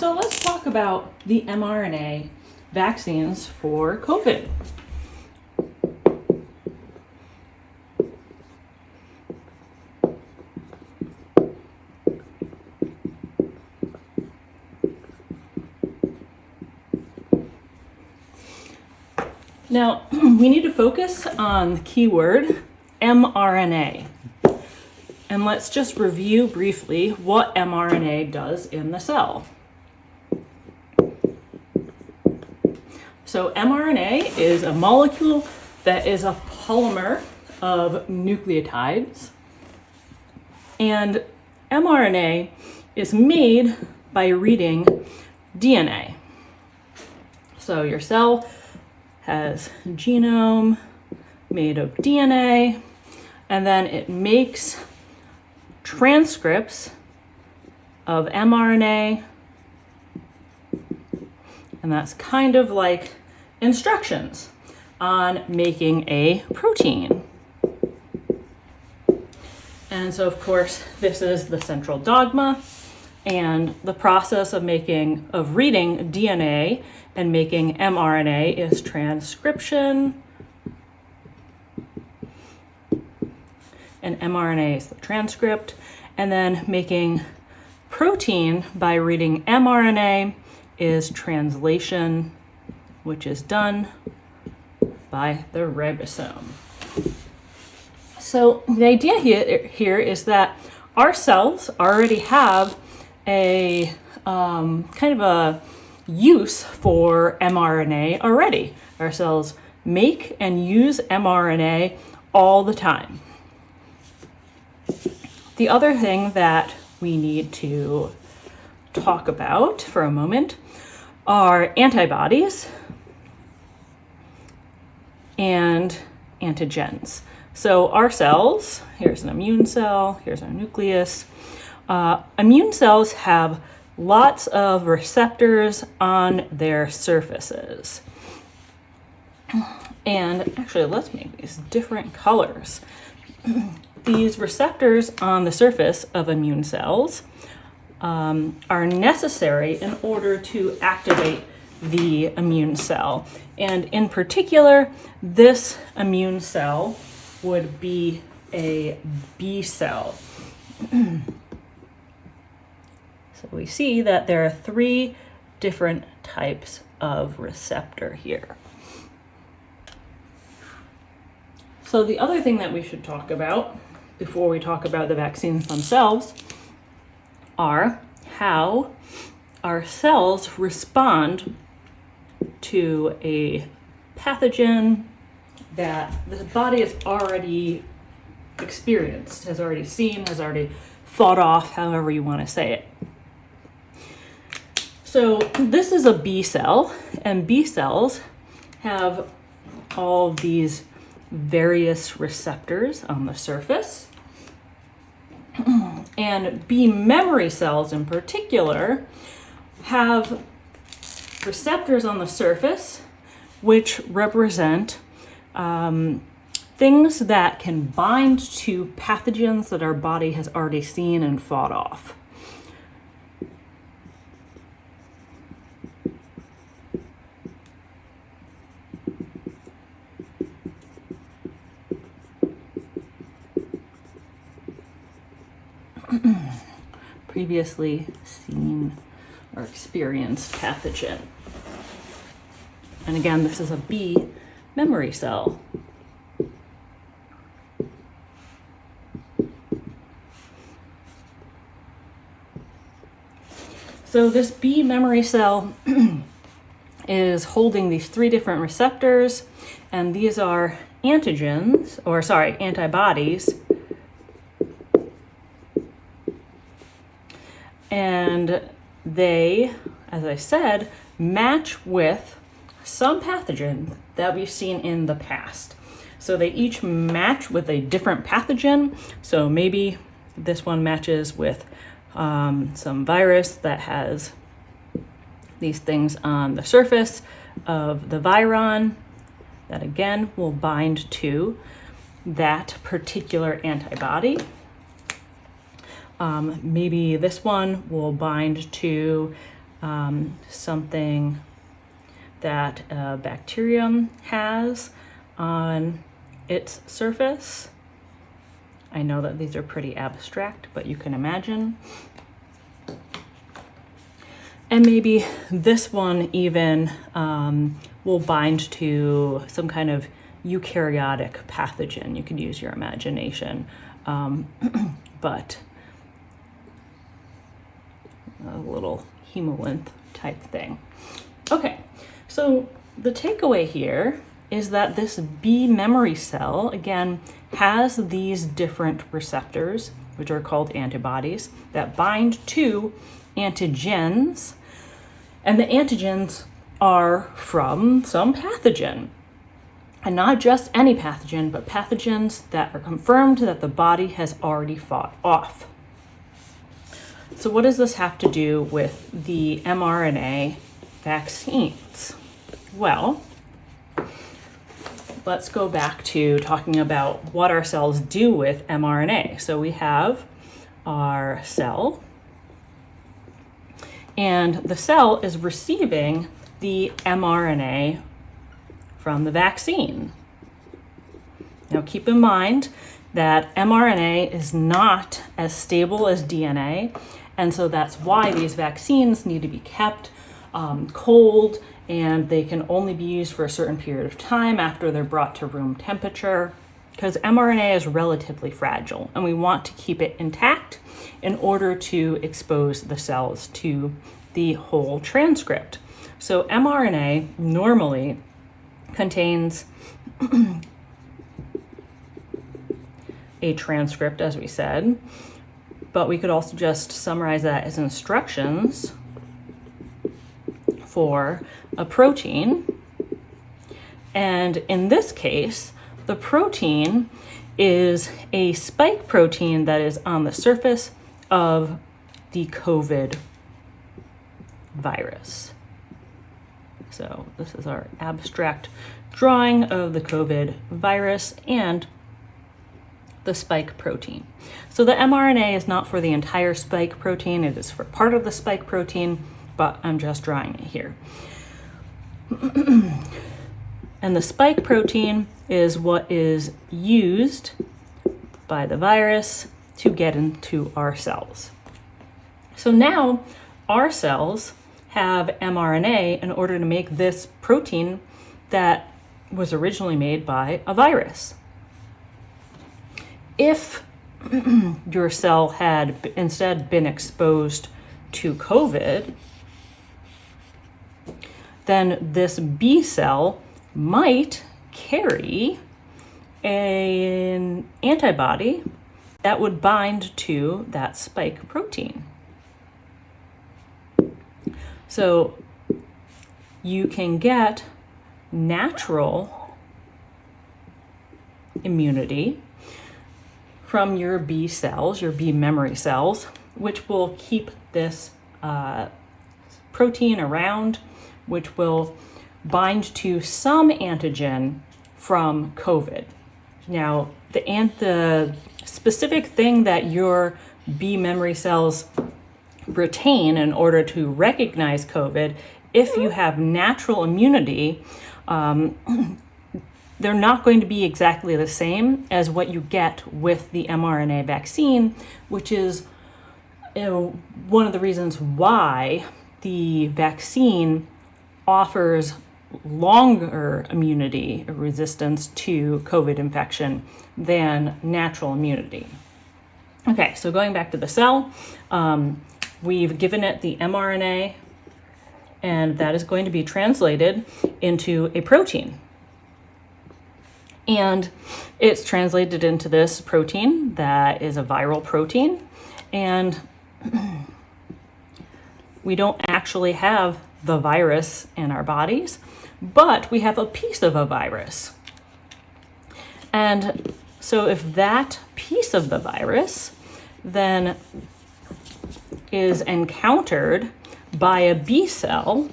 So let's talk about the mRNA vaccines for COVID. Now, we need to focus on the keyword mRNA. And let's just review briefly what mRNA does in the cell. So mRNA is a molecule that is a polymer of nucleotides. And mRNA is made by reading DNA. So your cell has a genome made of DNA, and then it makes transcripts of mRNA, and that's kind of like instructions on making a protein. And so, of course, this is the central dogma, and the process of reading DNA and making mRNA is transcription. And mRNA is the transcript. And then making protein by reading mRNA is translation, which is done by the ribosome. So the idea here is that our cells already have a kind of a use for mRNA already. Our cells make and use mRNA all the time. The other thing that we need to talk about for a moment are antibodies and antigens. So our cells, here's an immune cell, here's our nucleus. Immune cells have lots of receptors on their surfaces. And actually, let's make these different colors. These receptors on the surface of immune cells are necessary in order to activate the immune cell. And in particular, this immune cell would be a B cell. So we see that there are 3 different types of receptor here. So the other thing that we should talk about before we talk about the vaccines themselves are how our cells respond to a pathogen that the body has already experienced, has already seen, has already fought off, however you want to say it. So this is a B cell, and B cells have all these various receptors on the surface. And B memory cells in particular have receptors on the surface which represent things that can bind to pathogens that our body has already seen and fought off. Previously seen or experienced pathogen. And again, this is a B memory cell. So this B memory cell is holding these 3 different receptors, and these are antibodies. And they, as I said, match with some pathogen that we've seen in the past. So they each match with a different pathogen. So maybe this one matches with some virus that has these things on the surface of the viron that again will bind to that particular antibody. Maybe this one will bind to something that a bacterium has on its surface. I know that these are pretty abstract, but you can imagine. And maybe this one even will bind to some kind of eukaryotic pathogen. You can use your imagination, but a little hemolymph type thing. Okay, so the takeaway here is that this B memory cell, again, has these different receptors, which are called antibodies, that bind to antigens, and the antigens are from some pathogen. And not just any pathogen, but pathogens that are confirmed that the body has already fought off. So what does this have to do with the mRNA vaccines? Well, let's go back to talking about what our cells do with mRNA. So we have our cell, and the cell is receiving the mRNA from the vaccine. Now keep in mind that mRNA is not as stable as DNA, and so that's why these vaccines need to be kept cold, and they can only be used for a certain period of time after they're brought to room temperature, because mRNA is relatively fragile, and we want to keep it intact in order to expose the cells to the whole transcript. So mRNA normally contains a transcript, as we said, but we could also just summarize that as instructions for a protein. And in this case, the protein is a spike protein that is on the surface of the COVID virus. So this is our abstract drawing of the COVID virus and the spike protein. So the mRNA is not for the entire spike protein, it is for part of the spike protein, but I'm just drawing it here. And the spike protein is what is used by the virus to get into our cells. So now our cells have mRNA in order to make this protein that was originally made by a virus. If your cell had instead been exposed to COVID, then this B cell might carry an antibody that would bind to that spike protein. So you can get natural immunity from your B cells, your B memory cells, which will keep this protein around, which will bind to some antigen from COVID. Now, the specific thing that your B memory cells retain in order to recognize COVID, if you have natural immunity, they're not going to be exactly the same as what you get with the mRNA vaccine, which is one of the reasons why the vaccine offers longer immunity resistance to COVID infection than natural immunity. Okay, so going back to the cell, we've given it the mRNA, and that is going to be translated into a protein. And it's translated into this protein that is a viral protein, and we don't actually have the virus in our bodies, but we have a piece of a virus. And so if that piece of the virus then is encountered by a B cell,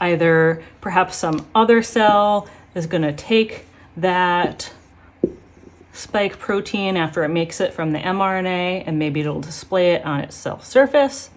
either perhaps some other cell is going to take that spike protein after it makes it from the mRNA, and maybe it'll display it on its cell surface.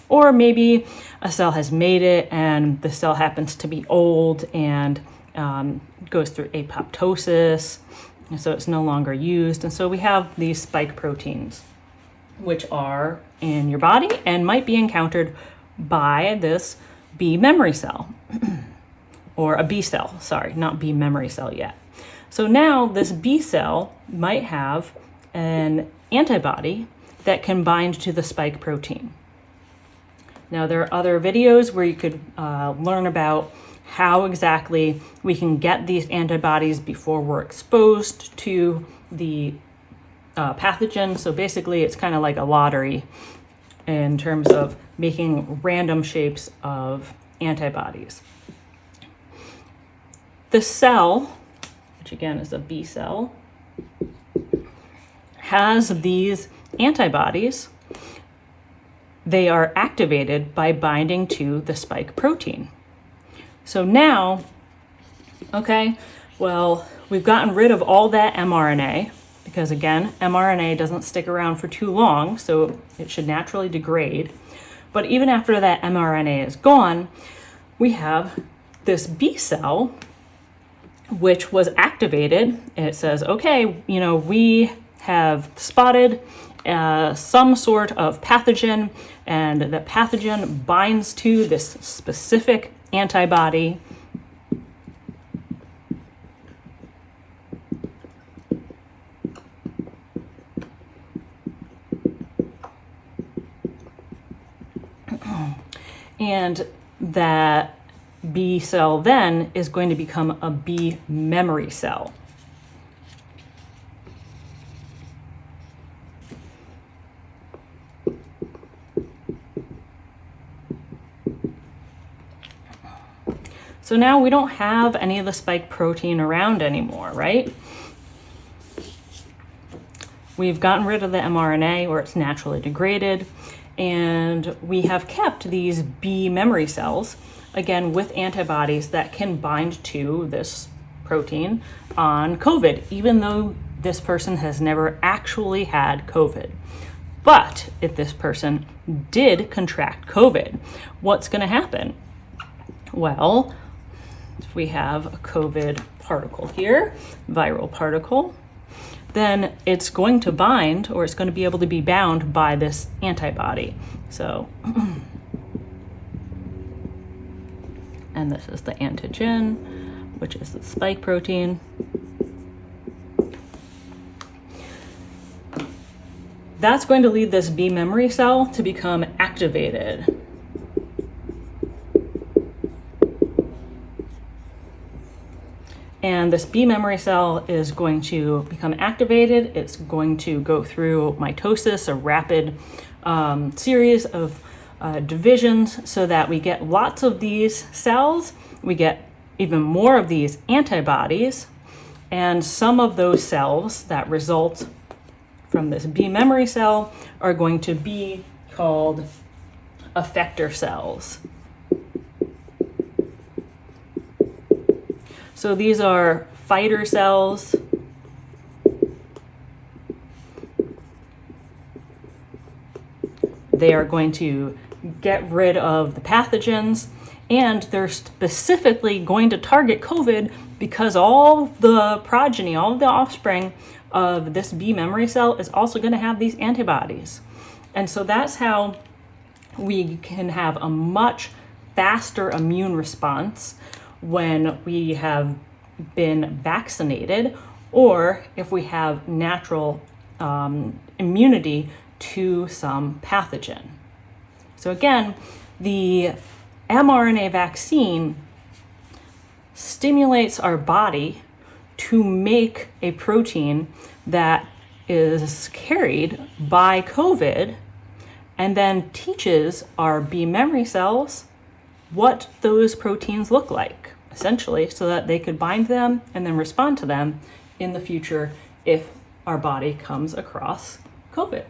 Or maybe a cell has made it and the cell happens to be old and goes through apoptosis, and so it's no longer used. And so we have these spike proteins, which are in your body and might be encountered by this B memory cell, or a B cell, sorry, not B memory cell yet. So now this B cell might have an antibody that can bind to the spike protein. Now, there are other videos where you could learn about how exactly we can get these antibodies before we're exposed to the pathogen. So basically, it's kind of like a lottery in terms of making random shapes of antibodies. The cell, which again is a B cell, has these antibodies. They are activated by binding to the spike protein. So now, okay, well, we've gotten rid of all that mRNA because, again, mRNA doesn't stick around for too long, so it should naturally degrade. But even after that mRNA is gone, we have this B cell, which was activated. It says, okay, we have spotted some sort of pathogen, and the pathogen binds to this specific antibody. And that B cell then is going to become a B memory cell. So now we don't have any of the spike protein around anymore, right? We've gotten rid of the mRNA, or it's naturally degraded, and we have kept these B memory cells, again, with antibodies that can bind to this protein on COVID, even though this person has never actually had COVID. But if this person did contract COVID, what's going to happen? Well, if we have a COVID particle here, viral particle, then it's going to bind, or it's going to be able to be bound by this antibody. So, and this is the antigen, which is the spike protein. That's going to lead this B memory cell to become activated. And this B memory cell is going to become activated. It's going to go through mitosis, a rapid series of divisions, so that we get lots of these cells. We get even more of these antibodies. And some of those cells that result from this B memory cell are going to be called effector cells. So these are fighter cells. They are going to get rid of the pathogens, and they're specifically going to target COVID because all the progeny, all of the offspring of this B memory cell is also going to have these antibodies. And so that's how we can have a much faster immune response when we have been vaccinated, or if we have natural immunity to some pathogen. So again, the mRNA vaccine stimulates our body to make a protein that is carried by COVID, and then teaches our B memory cells what those proteins look like, essentially, so that they could bind them and then respond to them in the future if our body comes across COVID.